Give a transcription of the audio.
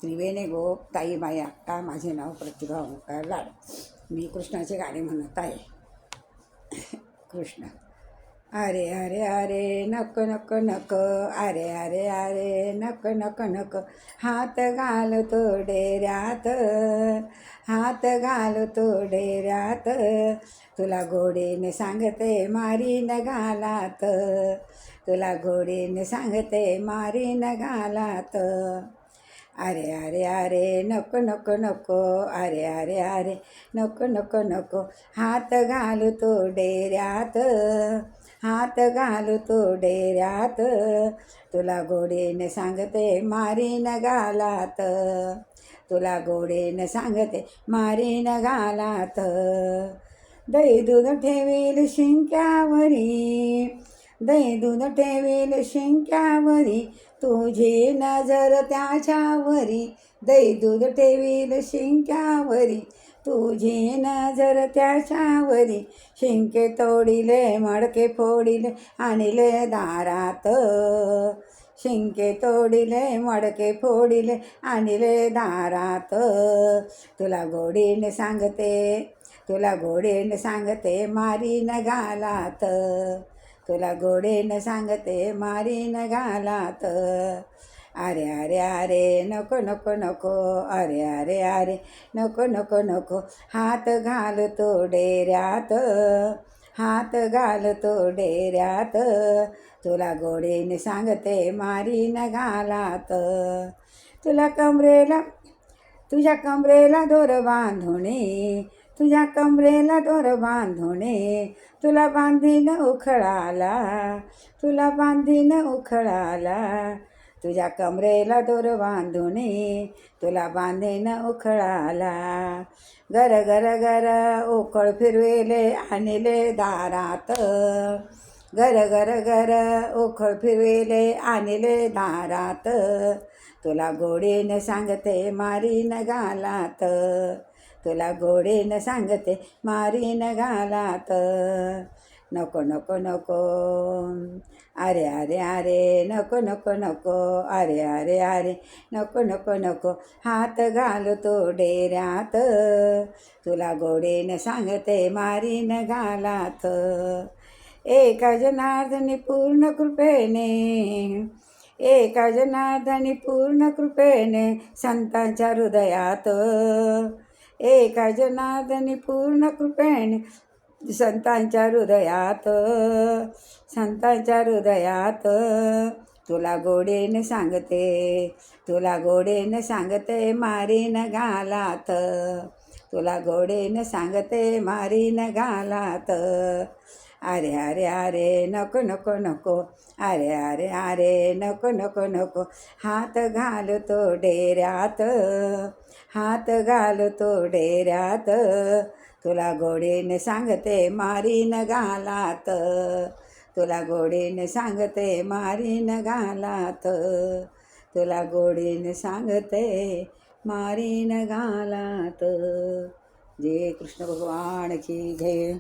त्रिवेणी गोप ताई बाई अक्का. माझे नाव प्रतिभा ओंकार लाड. मी कृष्णाचे गाणे म्हणत आहे. कृष्ण. अरे अरे अरे नको नको नको, अरे अरे अरे नको नको नको, हात घालतो डेऱ्यात, हात घालतो डेऱ्यात, तुला गोडीने सांगते मारीन घालात, तुला गोडीने सांगते मारीन घालात. अरे अरे अरे नको नको नको, अरे अरे अरे नको नको नको, हात घालतो डेऱ्यात, हात घालतो डेऱ्यात, तुला गोडीने सांगते मारीन घालात, तुला गोडीने सांगते मारीन घालात. दही दूध ठेवील शिंक्यावरी, दही दूध ठेवील शिंक्यावरी, तुझी नजर त्याच्यावरी, दही दूध ठेवील शिंक्यावरी, तुझी नजर त्याच्यावरी, शिंके तोडिले मडके फोडिले आणले दारात, शिंके तोडिले मडके फोडिले आणले दारात, तुला गोडीने सांगते, तुला गोडीने सांगते मारीन घालात, तुला गोडीने सांगते मारीन घालात. अरे अरे अरे नको नको नको, अरे अरे अरे नको नको नको, हात घालतो डेऱ्यात, हात घालतो डेऱ्यात, तुला गोडीने सांगते मारीन घालात. तुला कमरेला, तुझ्या कमरेला दोर बांधुणे, तुझ्या कमरेला दोर बांधुणे, तुला बांधीन उखळाला, तुला बांधीन उखळाला, तुझ्या कमरेला दोर बांधुणे, तुला बांधीन उखळाला. गर गर गर उखळ फिरवेले आणले दारात, गर गर गर उखळ फिरवेले आणले दारात, तुला गोडीने सांगते मारीन घालात, तुला गोडीने सांगते मारीन घालात. नको नको नको, अरे अरे अरे नको नको नको, अरे अरे अरे नको नको नको, हात घालतो डेऱ्यात, तुला गोडीने सांगते मारीन घालात. एका जनार्दनी पूर्ण कृपेने, एका जनार्दनी पूर्ण कृपेने, संतांच्या हृदयात, एका जनार्दनी पूर्ण कृपेने, संतांच्या हृदयात, संतांच्या हृदयात, तुला गोडीने सांगते, तुला गोडीने सांगते मारीन घालात, तुला गोडीने सांगते मारीन घालात. अरे अरे अरे नको नको नको, अरे अरे अरे नको नको नको, हात घालतो डेऱ्यात, हात घालतो डेऱ्यात, तुला गोडीने सांगते मारीन घालात, तुला गोडीने सांगते मारीन घालात, तुला गोडीने सांगते मारीन घालात. जय कृष्ण भगवान की जय.